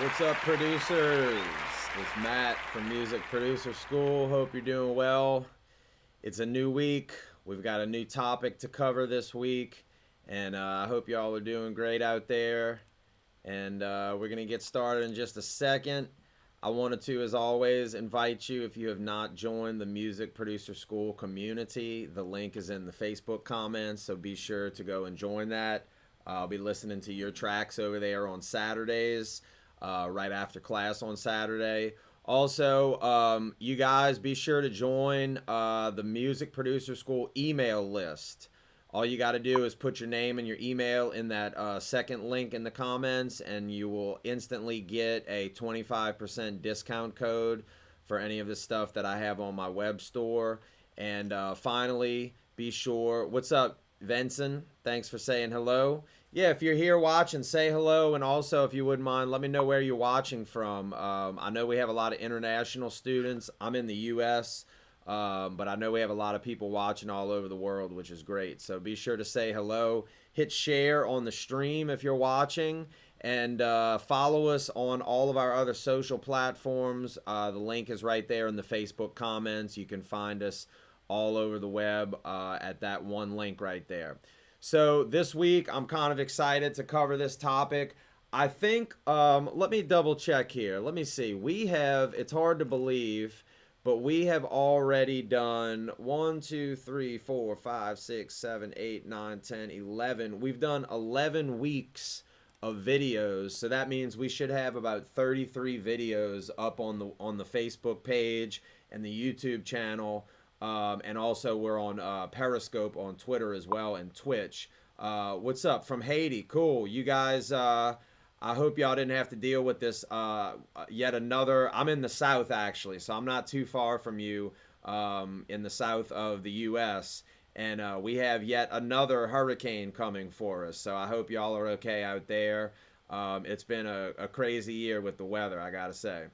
What's up, producers? It's Matt from Music Producer School. Hope you're doing well. It's a new week. We've got a new topic to cover this week, and I hope y'all are doing great out there. And we're going to get started in just a second. I wanted to, as always, invite you, if you have not joined the Music Producer School community, the link is in the Facebook comments, so be sure to go and join that. I'll be listening to your tracks over there on Saturdays, right after class on Saturday. Also, you guys be sure to join the Music Producer School email list. All you got to do is put your name and your email in that second link in the comments, and you will instantly get a 25% discount code for any of the stuff that I have on my web store. And finally, be sure, what's up, Vincent? Thanks for saying hello. Yeah, if you're here watching, say hello, and also, if you wouldn't mind, let me know where you're watching from. I know we have a lot of international students. I'm in the U.S., but I know we have a lot of people watching all over the world, which is great. So be sure to say hello. Hit share on the stream if you're watching, and follow us on all of our other social platforms. The link is right there in the Facebook comments. You can find us all over the web at that one link right there. So this week, I'm kind of excited to cover this topic. I think, let me double check here. Let me see. We have, it's hard to believe, but we have already done 1, 2, 3, 4, 5, 6, 7, 8, 9, 10, 11. We've done 11 weeks of videos. So that means we should have about 33 videos up on the Facebook page and the YouTube channel. And also we're on Periscope on Twitter as well, and Twitch. What's up from Haiti? Cool. You guys, I hope y'all didn't have to deal with this yet another. I'm in the South, actually, so I'm not too far from you, in the south of the U.S., and we have yet another hurricane coming for us, so I hope y'all are okay out there. It's been a crazy year with the weather, I gotta say.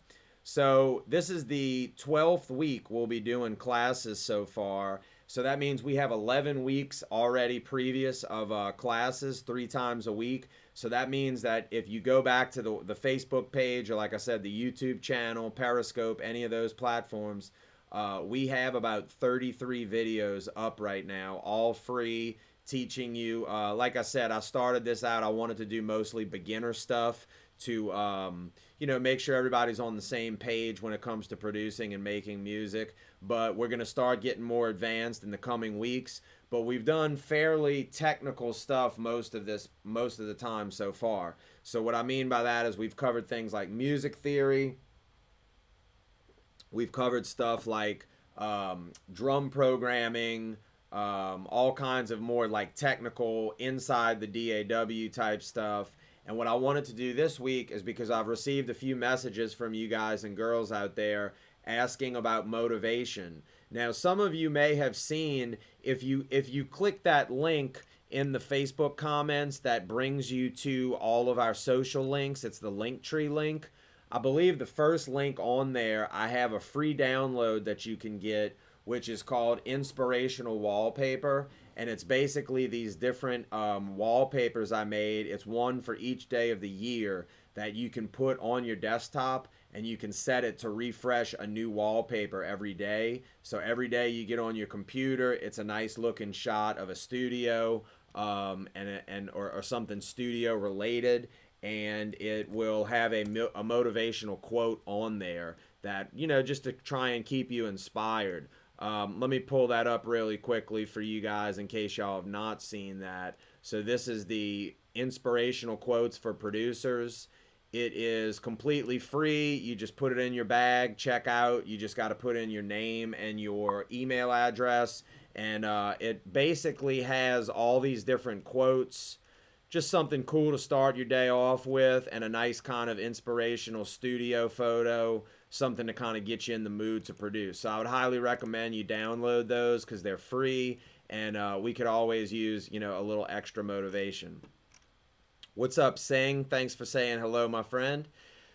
So this is the 12th week we'll be doing classes so far. So that means we have 11 weeks already previous of classes 3 times a week. So that means that if you go back to the Facebook page, or like I said, the YouTube channel, Periscope, any of those platforms, we have about 33 videos up right now, all free, teaching you. Like I said, I started this out, I wanted to do mostly beginner stuff to make sure everybody's on the same page when it comes to producing and making music. But we're going to start getting more advanced in the coming weeks. But we've done fairly technical stuff most of the time so far. So what I mean by that is we've covered things like music theory. We've covered stuff like drum programming, all kinds of more like technical inside the DAW type stuff. And what I wanted to do this week is because I've received a few messages from you guys and girls out there asking about motivation. Now, some of you may have seen, if you click that link in the Facebook comments that brings you to all of our social links, it's the Linktree link. I believe the first link on there, I have a free download that you can get, which is called Inspirational Wallpaper. And it's basically these different wallpapers I made. It's one for each day of the year that you can put on your desktop, and you can set it to refresh a new wallpaper every day. So every day you get on your computer, it's a nice looking shot of a studio or something studio related, and it will have a motivational quote on there that, just to try and keep you inspired. Let me pull that up really quickly for you guys in case y'all have not seen that. So this is the inspirational quotes for producers. It is completely free. You just put it in your bag, check out. You just got to put in your name and your email address. And it basically has all these different quotes. Just something cool to start your day off with, and a nice kind of inspirational studio photo, something to kind of get you in the mood to produce. So I would highly recommend you download those because they're free, and we could always use, a little extra motivation. What's up, Sing? Thanks for saying hello, my friend.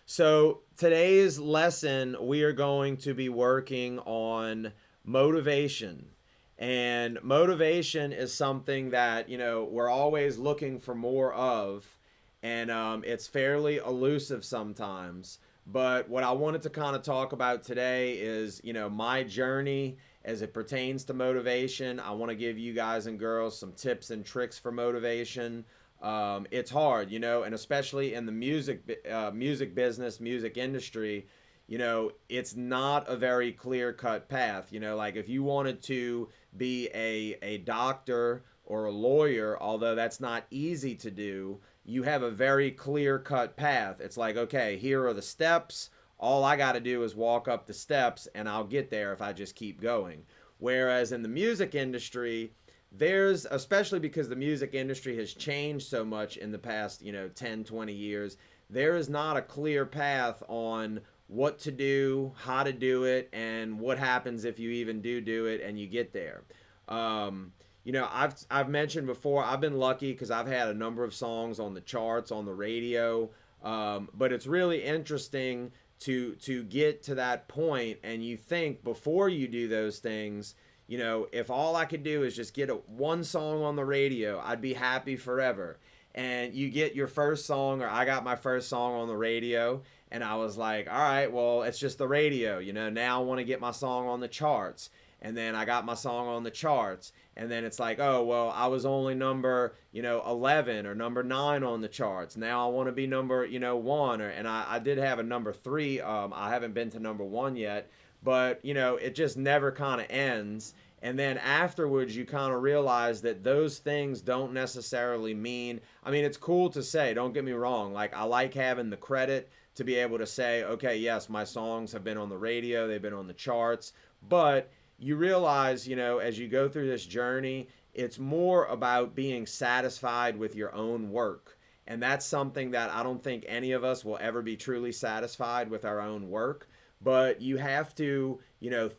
So today's lesson, we are going to be working on motivation. And motivation is something that, we're always looking for more of. and it's fairly elusive sometimes. But what I wanted to kind of talk about today is, my journey as it pertains to motivation. I want to give you guys and girls some tips and tricks for motivation. It's hard, and especially in the music business, music industry, it's not a very clear cut path. Like if you wanted to be a doctor or a lawyer, although that's not easy to do, you have a very clear cut path. It's like, okay, here are the steps. All I got to do is walk up the steps and I'll get there if I just keep going. Whereas in the music industry, especially because the music industry has changed so much in the past, 10, 20 years, there is not a clear path on what to do, how to do it, and what happens if you even do it and you get there. I've mentioned before, I've been lucky because I've had a number of songs on the charts, on the radio, but it's really interesting to get to that point, and you think before you do those things, if all I could do is just get one song on the radio, I'd be happy forever. And you get your first song, or I got my first song on the radio, and I was like, all right, well, it's just the radio, now I want to get my song on the charts. And then I got my song on the charts, and then it's like, oh, well, I was only number 11 or number 9 on the charts. Now I want to be number 1, and I did have a number 3. I haven't been to number 1 yet, but it just never kind of ends. And then afterwards, you kind of realize that those things don't necessarily mean, I mean, it's cool to say, don't get me wrong. Like, I like having the credit to be able to say, okay, yes, my songs have been on the radio, they've been on the charts, but you realize, as you go through this journey, it's more about being satisfied with your own work. And that's something that I don't think any of us will ever be truly satisfied with our own work. But you have to,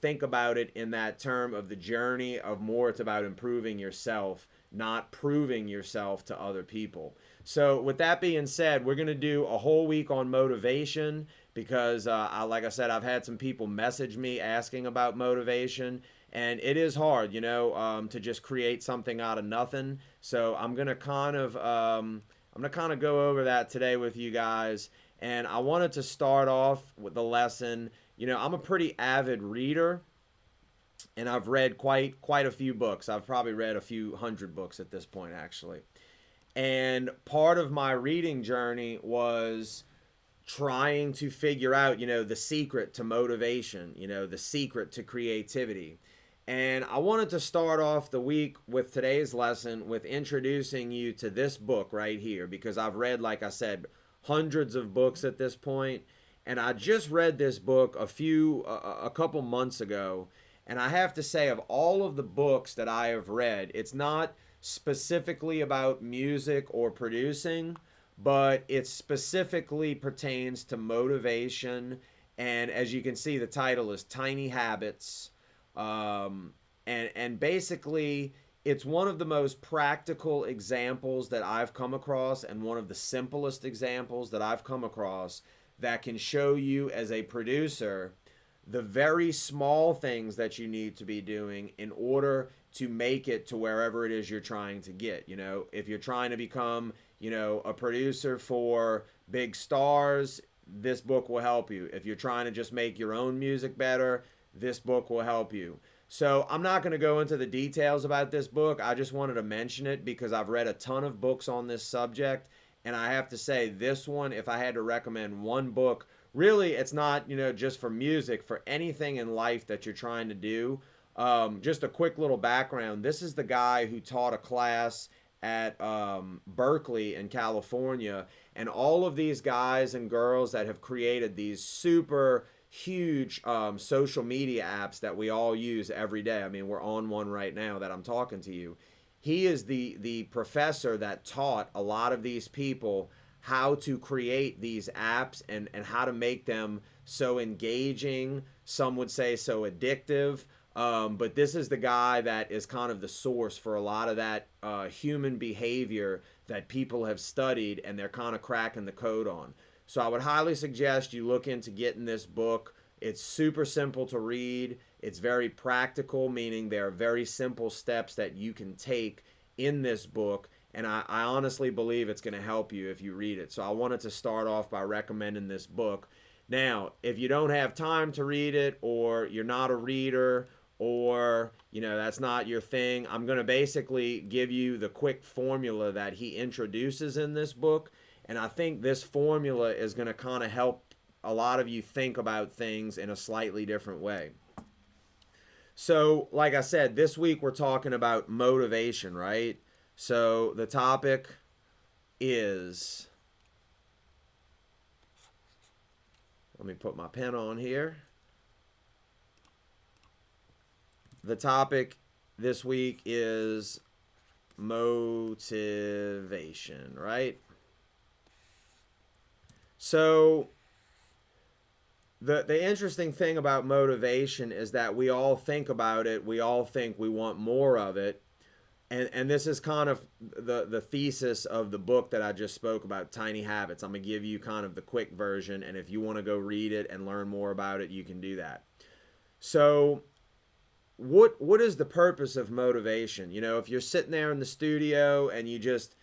think about it in that term of the journey of more it's about improving yourself, not proving yourself to other people. So with that being said, we're going to do a whole week on motivation because, like I said, I've had some people message me asking about motivation, and it is hard, to just create something out of nothing. So I'm going to kind of go over that today with you guys. And I wanted to start off with the lesson. I'm a pretty avid reader, and I've read quite a few books. I've probably read a few hundred books at this point, actually. And part of my reading journey was trying to figure out, the secret to motivation, the secret to creativity. And I wanted to start off the week with today's lesson with introducing you to this book right here, because I've read, like I said, hundreds of books at this point, and I just read this book a couple months ago, and I have to say, of all of the books that I have read, it's not specifically about music or producing, but it specifically pertains to motivation. And as you can see, the title is Tiny Habits. And basically, it's one of the most practical examples that I've come across, and one of the simplest examples that I've come across that can show you as a producer the very small things that you need to be doing in order to make it to wherever it is you're trying to get. If you're trying to become, a producer for big stars, this book will help you. If you're trying to just make your own music better, this book will help you. So I'm not going to go into the details about this book. I just wanted to mention it because I've read a ton of books on this subject. And I have to say, this one, if I had to recommend one book, really, it's not, just for music, for anything in life that you're trying to do. Just a quick little background. This is the guy who taught a class at Berkeley in California. And all of these guys and girls that have created these super huge social media apps that we all use every day. I mean, we're on one right now that I'm talking to you. He is the professor that taught a lot of these people how to create these apps and how to make them so engaging. Some would say so addictive. But this is the guy that is kind of the source for a lot of that human behavior that people have studied, and they're kind of cracking the code on. So I would highly suggest you look into getting this book. It's super simple to read. It's very practical, meaning there are very simple steps that you can take in this book, And I honestly believe it's going to help you if you read it. So I wanted to start off by recommending this book. Now, if you don't have time to read it, or you're not a reader, or that's not your thing, I'm going to basically give you the quick formula that he introduces in this book. And I think this formula is going to kind of help a lot of you think about things in a slightly different way. So, like I said, this week we're talking about motivation, right? So the topic is, let me put my pen on here. The topic this week is motivation, right? So the interesting thing about motivation is that we all think about it. We all think we want more of it. And this is kind of the thesis of the book that I just spoke about, Tiny Habits. I'm going to give you kind of the quick version, and if you want to go read it and learn more about it, you can do that. So what is the purpose of motivation? If you're sitting there in the studio and you're just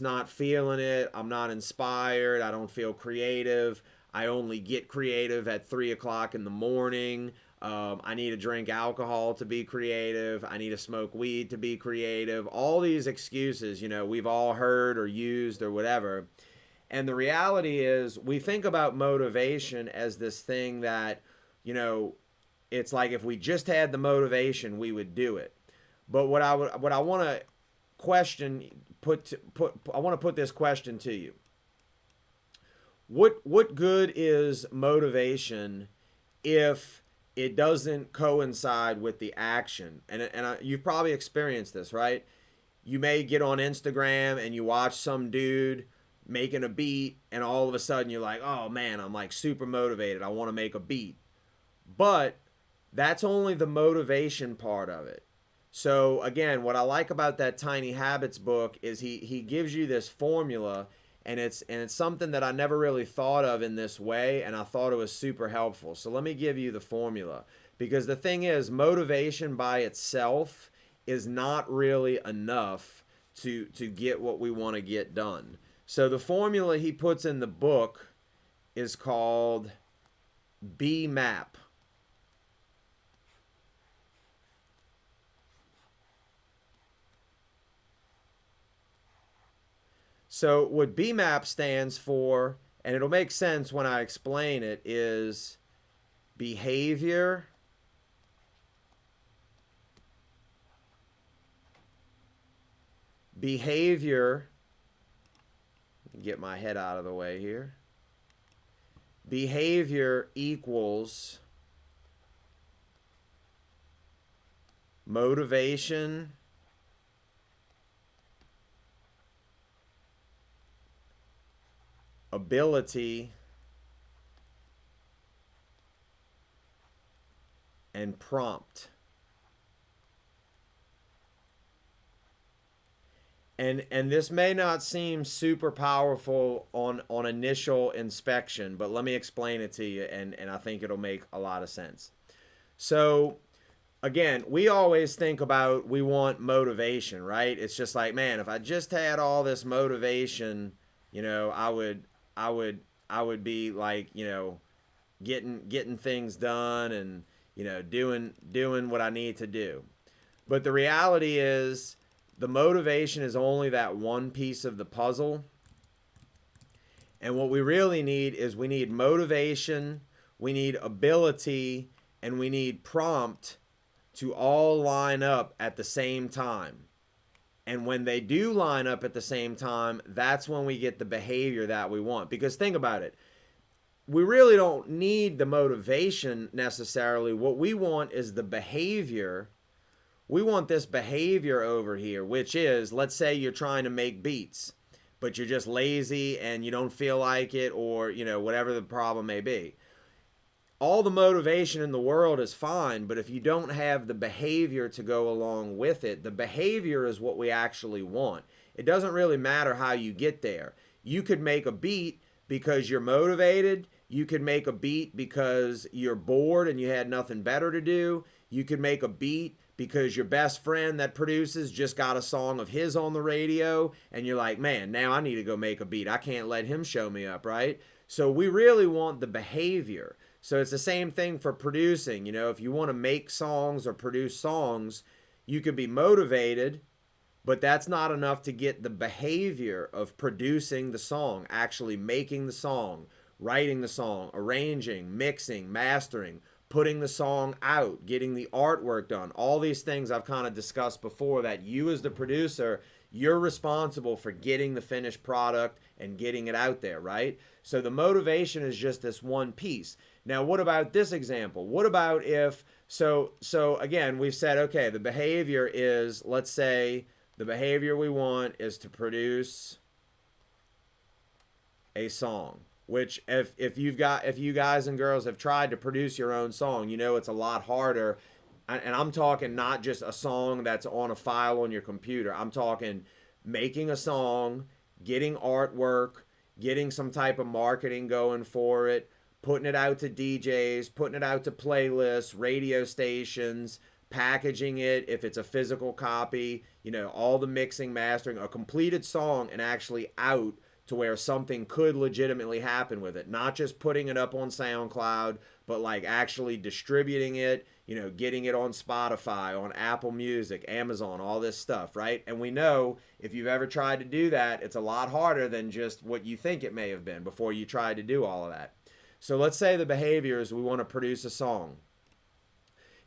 not feeling it, I'm not inspired, I don't feel creative, I only get creative at 3 o'clock in the morning, I need to drink alcohol to be creative, I need to smoke weed to be creative, all these excuses, we've all heard or used or whatever. And the reality is, we think about motivation as this thing that, it's like if we just had the motivation, we would do it. But what I want to question, I want to put this question to you. What good is motivation if it doesn't coincide with the action? And you've probably experienced this, right? You may get on Instagram and you watch some dude making a beat, and all of a sudden you're like, oh man, I'm like super motivated, I want to make a beat. But that's only the motivation part of it. So again, what I like about that Tiny Habits book is he gives you this formula, and it's something that I never really thought of in this way, and I thought it was super helpful. So let me give you the formula, because the thing is, motivation by itself is not really enough to get what we want to get done. So the formula he puts in the book is called BMap. So what BMap stands for, and it'll make sense when I explain it, is behavior, get my head out of the way here. Behavior equals motivation ability and prompt. And this may not seem super powerful on initial inspection, but let me explain it to you, and I think it'll make a lot of sense. So again, we always think about, we want motivation, right? It's just like, man, if I just had all this motivation, I would be like, getting things done, and doing what I need to do. But the reality is, the motivation is only that one piece of the puzzle. And what we really need is, we need motivation, we need ability, and we need prompt to all line up at the same time. And when they do line up at the same time, that's when we get the behavior that we want. Because think about it, we really don't need the motivation necessarily. What we want is the behavior. We want this behavior over here, which is, let's say you're trying to make beats, but you're just lazy and you don't feel like it, or whatever the problem may be. All the motivation in the world is fine, but if you don't have the behavior to go along with it, the behavior is what we actually want. It doesn't really matter how you get there. You could make a beat because you're motivated. You could make a beat because you're bored and you had nothing better to do. You could make a beat because your best friend that produces just got a song of his on the radio, and you're like, man, now I need to go make a beat. I can't let him show me up, right? So we really want the behavior. So it's the same thing for producing. You know, if you want to make songs or produce songs, you could be motivated, but that's not enough to get the behavior of producing the song, actually making the song, writing the song, arranging, mixing, mastering, putting the song out, getting the artwork done. All these things I've kind of discussed before, that you as the producer, you're responsible for getting the finished product and getting it out there, right? So the motivation is just this one piece. Now, what about this example? What about if, so again, we've said, okay, the behavior is, let's say the behavior we want is to produce a song. Which if you guys and girls have tried to produce your own song, you know it's a lot harder. And I'm talking not just a song that's on a file on your computer. I'm talking making a song, getting artwork, getting some type of marketing going for it, putting it out to DJs, putting it out to playlists, radio stations, packaging it if it's a physical copy, you know, all the mixing, mastering, a completed song and actually out to where something could legitimately happen with it. Not just putting it up on SoundCloud, but like actually distributing it, you know, getting it on Spotify, on Apple Music, Amazon, all this stuff, right? And we know if you've ever tried to do that, it's a lot harder than just what you think it may have been before you tried to do all of that. So let's say the behavior is we want to produce a song.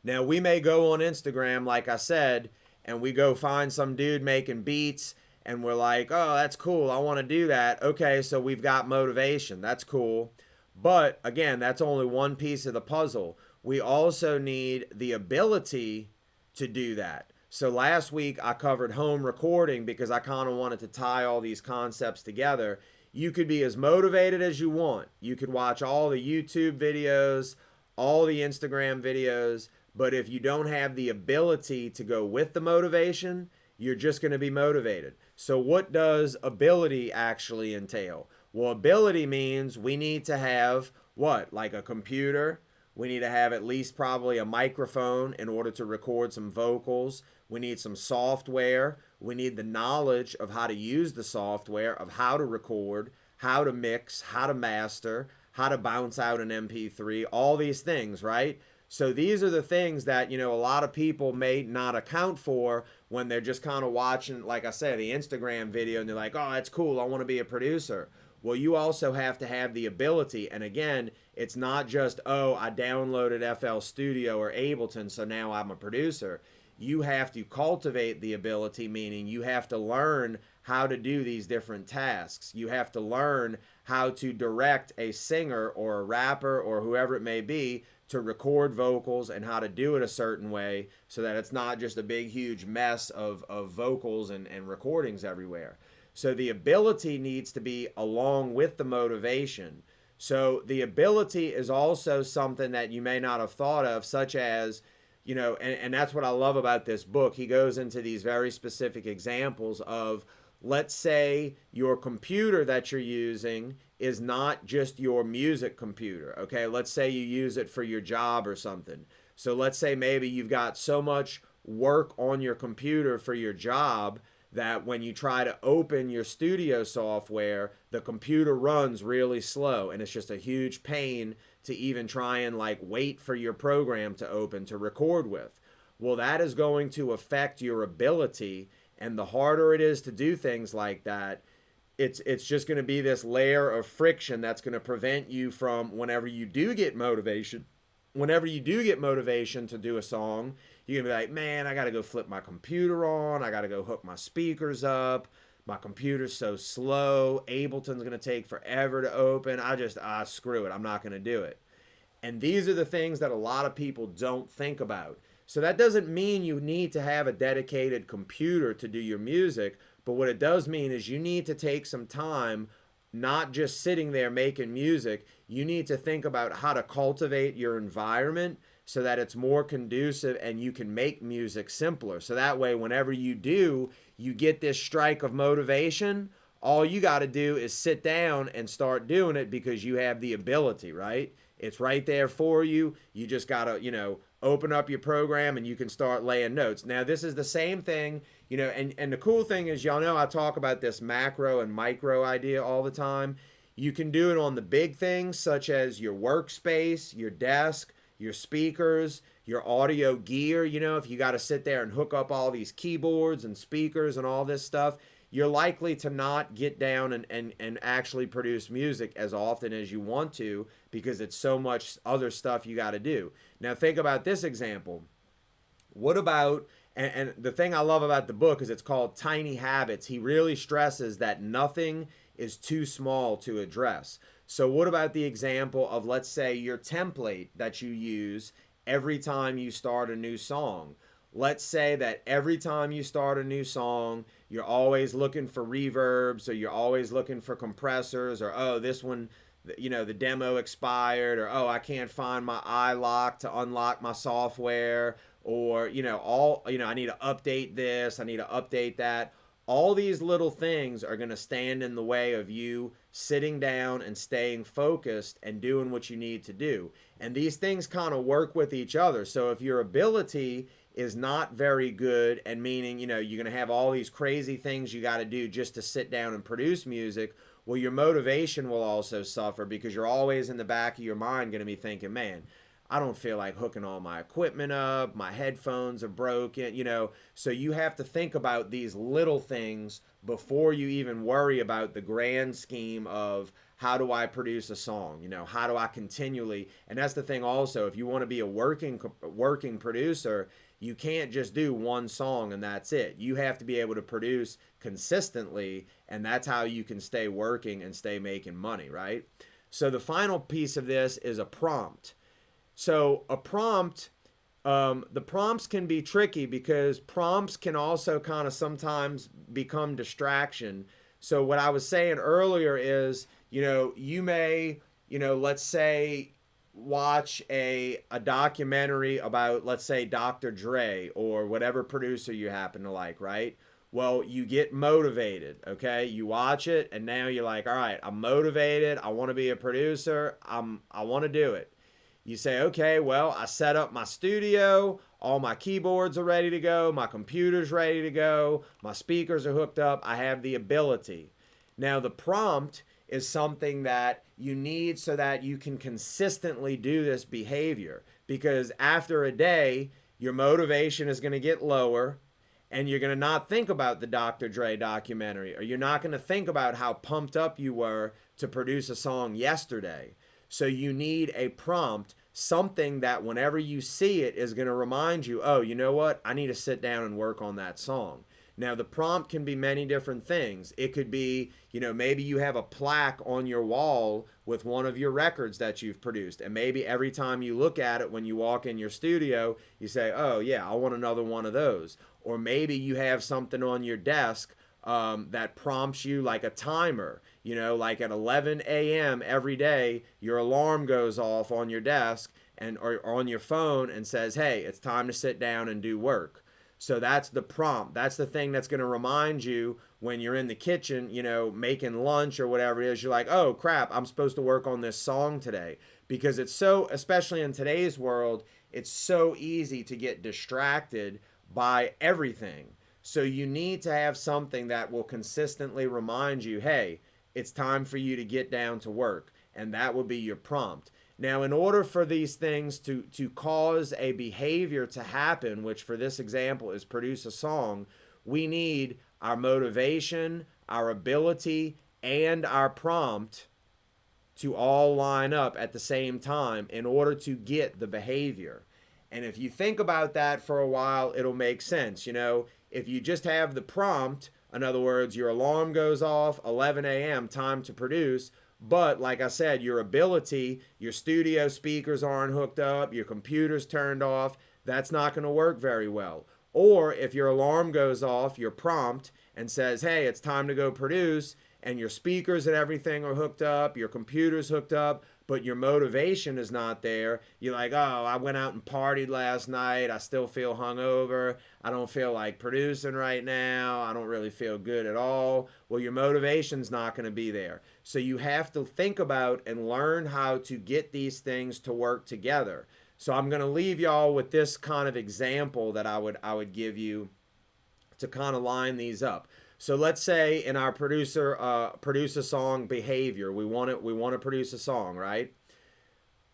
Now we may go on Instagram, like I said, and we go find some dude making beats, and we're like, oh, that's cool, I want to do that. Okay, so we've got motivation. That's cool. But again, that's only one piece of the puzzle. We also need the ability to do that. So last week I covered home recording because I kind of wanted to tie all these concepts together. You could be as motivated as you want. You could watch all the YouTube videos, all the Instagram videos, but if you don't have the ability to go with the motivation, you're just going to be motivated. So what does ability actually entail? Well, ability means we need to have what? Like a computer. We need to have at least probably a microphone in order to record some vocals. We need some software. We need the knowledge of how to use the software, of how to record, how to mix, how to master, how to bounce out an MP3, all these things, right? So these are the things that, you know, a lot of people may not account for when they're just kind of watching, like I said, the Instagram video, and they're like, oh, that's cool, I want to be a producer. Well, you also have to have the ability. And again, it's not just, oh, I downloaded FL Studio or Ableton, so now I'm a producer. You have to cultivate the ability, meaning you have to learn how to do these different tasks. You have to learn how to direct a singer or a rapper or whoever it may be to record vocals and how to do it a certain way so that it's not just a big, huge mess of vocals and recordings everywhere. So the ability needs to be along with the motivation. So the ability is also something that you may not have thought of, such as, you know, and that's what I love about this book. He goes into these very specific examples of, let's say your computer that you're using is not just your music computer, okay? Let's say you use it for your job or something. So let's say maybe you've got so much work on your computer for your job that when you try to open your studio software, the computer runs really slow, and it's just a huge pain to even try and like wait for your program to open to record with. Well, that is going to affect your ability, and the harder it is to do things like that, it's just going to be this layer of friction that's going to prevent you from, whenever you do get motivation to do a song, you're going to be like, man, I got to go flip my computer on. I got to go hook my speakers up. My computer's so slow. Ableton's going to take forever to open. Screw it. I'm not going to do it. And these are the things that a lot of people don't think about. So that doesn't mean you need to have a dedicated computer to do your music, but what it does mean is you need to take some time, not just sitting there making music. You need to think about how to cultivate your environment so that it's more conducive and you can make music simpler. So that way, whenever you do, you get this strike of motivation, all you got to do is sit down and start doing it because you have the ability, right? It's right there for you. You just got to, open up your program and you can start laying notes. Now, this is the same thing, and the cool thing is, y'all know I talk about this macro and micro idea all the time. You can do it on the big things such as your workspace, your desk, your speakers, your audio gear. If you got to sit there and hook up all these keyboards and speakers and all this stuff, you're likely to not get down and actually produce music as often as you want to, because it's so much other stuff you got to do. Now think about this example. What about, and the thing I love about the book is it's called Tiny Habits. He really stresses that nothing is too small to address. So what about the example of, let's say, your template that you use every time you start a new song? Let's say that every time you start a new song, you're always looking for reverbs, or you're always looking for compressors, or, oh, this one, the demo expired, or, oh, I can't find my iLock to unlock my software, or, I need to update this, I need to update that. All these little things are going to stand in the way of you sitting down and staying focused and doing what you need to do. And these things kind of work with each other. So if your ability is not very good, and meaning, you're going to have all these crazy things you got to do just to sit down and produce music, well, your motivation will also suffer, because you're always in the back of your mind going to be thinking, man, I don't feel like hooking all my equipment up, my headphones are broken, so you have to think about these little things before you even worry about the grand scheme of, how do I produce a song? How do I continually, and that's the thing also, if you want to be a working producer, you can't just do one song and that's it. You have to be able to produce consistently, and that's how you can stay working and stay making money, right? So the final piece of this is a prompt. So a prompt, the prompts can be tricky, because prompts can also kind of sometimes become distraction. So what I was saying earlier is, you may, let's say, watch a documentary about, let's say, Dr. Dre or whatever producer you happen to like, right? Well, you get motivated, okay? You watch it and now you're like, all right, I'm motivated. I want to be a producer. I want to do it. You say, okay, well, I set up my studio. All my keyboards are ready to go. My computer's ready to go. My speakers are hooked up. I have the ability. Now, the prompt is something that you need so that you can consistently do this behavior, because after a day, your motivation is going to get lower, and you're going to not think about the Dr. Dre documentary, or you're not going to think about how pumped up you were to produce a song yesterday. So you need a prompt, something that whenever you see it is going to remind you, oh, you know what? I need to sit down and work on that song. Now, the prompt can be many different things. It could be, maybe you have a plaque on your wall with one of your records that you've produced. And maybe every time you look at it when you walk in your studio, you say, oh, yeah, I want another one of those. Or maybe you have something on your desk that prompts you, like a timer. Like at 11 a.m. every day, your alarm goes off on your desk or on your phone and says, hey, it's time to sit down and do work. So that's the prompt. That's the thing that's going to remind you when you're in the kitchen, making lunch or whatever it is. You're like, oh, crap, I'm supposed to work on this song today. Because it's so, especially in today's world, it's so easy to get distracted by everything. So you need to have something that will consistently remind you, hey, it's time for you to get down to work. And that will be your prompt. Now, in order for these things to cause a behavior to happen, which for this example is produce a song, we need our motivation, our ability, and our prompt to all line up at the same time in order to get the behavior. And if you think about that for a while, it'll make sense. If you just have the prompt, in other words, your alarm goes off, 11 a.m., time to produce. But like I said, your ability, your studio speakers aren't hooked up, your computer's turned off, that's not going to work very well. Or if your alarm goes off, your prompt, and says, hey, it's time to go produce, and your speakers and everything are hooked up, your computer's hooked up, but your motivation is not there. You're like, oh, I went out and partied last night. I still feel hungover. I don't feel like producing right now. I don't really feel good at all. Well, your motivation's not going to be there. So you have to think about and learn how to get these things to work together. So I'm going to leave y'all with this kind of example that I would give you to kind of line these up. So let's say in our produce a song behavior, we want to produce a song, right?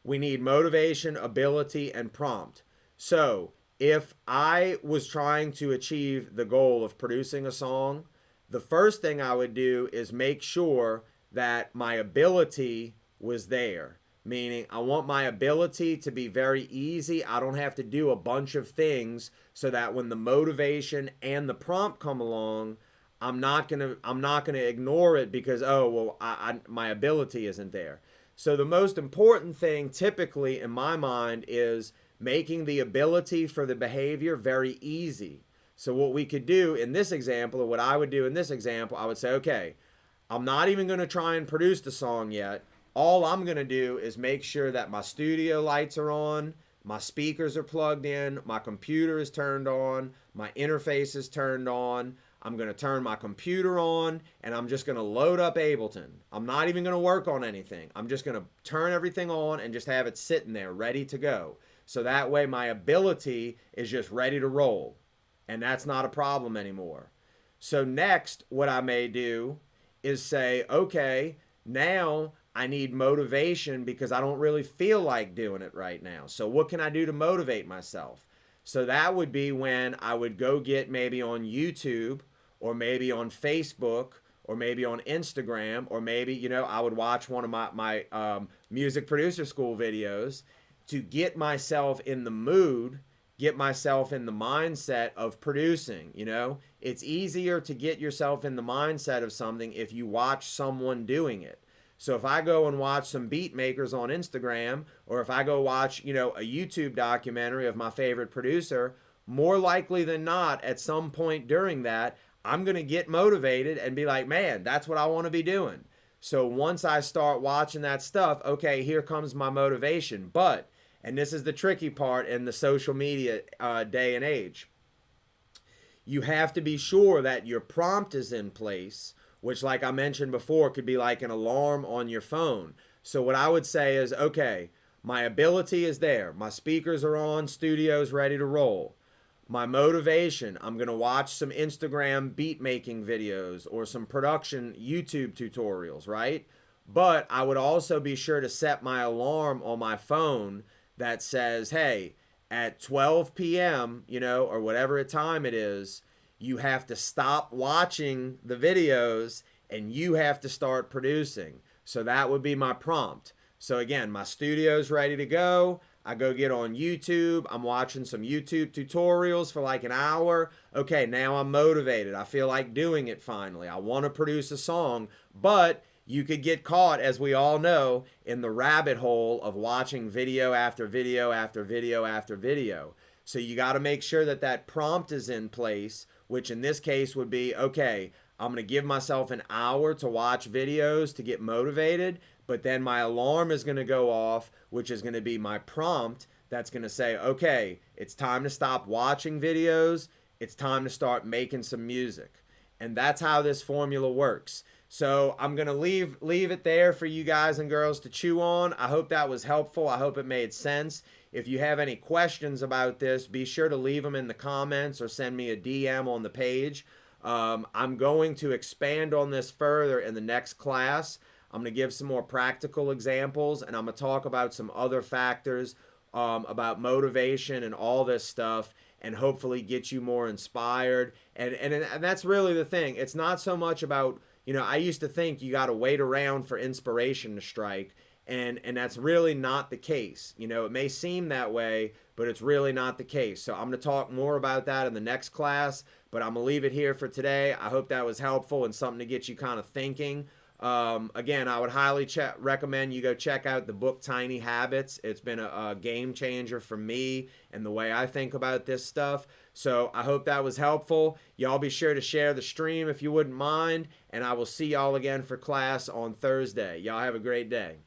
We need motivation, ability, and prompt. So if I was trying to achieve the goal of producing a song, the first thing I would do is make sure that my ability was there. Meaning I want my ability to be very easy. I don't have to do a bunch of things, so that when the motivation and the prompt come along, I'm not gonna ignore it because, oh well, my ability isn't there. So the most important thing typically in my mind is making the ability for the behavior very easy. So what we could do in this example, or what I would do in this example, I would say, okay, I'm not even going to try and produce the song yet. All I'm going to do is make sure that my studio lights are on, my speakers are plugged in, my computer is turned on, my interface is turned on. I'm going to turn my computer on, and I'm just going to load up Ableton. I'm not even going to work on anything. I'm just going to turn everything on and just have it sitting there ready to go. So that way my ability is just ready to roll, and that's not a problem anymore. So next, what I may do is say, okay, now I need motivation because I don't really feel like doing it right now. So what can I do to motivate myself? So that would be when I would go get maybe on YouTube, or maybe on Facebook, or maybe on Instagram, or maybe, I would watch one of my music producer school videos to get myself in the mood, get myself in the mindset of producing. It's easier to get yourself in the mindset of something if you watch someone doing it. So if I go and watch some beat makers on Instagram, or if I go watch, a YouTube documentary of my favorite producer, more likely than not, at some point during that, I'm going to get motivated and be like, man, that's what I want to be doing. So once I start watching that stuff, okay, here comes my motivation. But, and this is the tricky part in the social media day and age, you have to be sure that your prompt is in place, which, like I mentioned before, could be like an alarm on your phone. So what I would say is, okay, my ability is there. My speakers are on, studio's ready to roll. My motivation, I'm going to watch some Instagram beat making videos or some production YouTube tutorials, right? But I would also be sure to set my alarm on my phone that says, hey, at 12 p.m., or whatever time it is, you have to stop watching the videos and you have to start producing. So that would be my prompt. So again, my studio's ready to go. I go get on YouTube. I'm watching some YouTube tutorials for like an hour. Okay, now I'm motivated. I feel like doing it finally. I want to produce a song, but you could get caught, as we all know, in the rabbit hole of watching video after video after video after video. So you got to make sure that that prompt is in place, which in this case would be, okay, I'm going to give myself an hour to watch videos to get motivated, but then my alarm is going to go off, which is going to be my prompt that's going to say, okay, it's time to stop watching videos. It's time to start making some music. And that's how this formula works. So I'm going to leave it there for you guys and girls to chew on. I hope that was helpful. I hope it made sense. If you have any questions about this, be sure to leave them in the comments or send me a DM on the page. I'm going to expand on this further in the next class. I'm going to give some more practical examples, and I'm going to talk about some other factors about motivation and all this stuff, and hopefully get you more inspired. And that's really the thing. It's not so much about, I used to think you got to wait around for inspiration to strike, and that's really not the case. It may seem that way, but it's really not the case. So I'm going to talk more about that in the next class, but I'm going to leave it here for today. I hope that was helpful and something to get you kind of thinking. Again, I would highly recommend you go check out the book Tiny Habits. It's been a game changer for me and the way I think about this stuff. So I hope that was helpful. Y'all be sure to share the stream if you wouldn't mind. And I will see y'all again for class on Thursday. Y'all have a great day.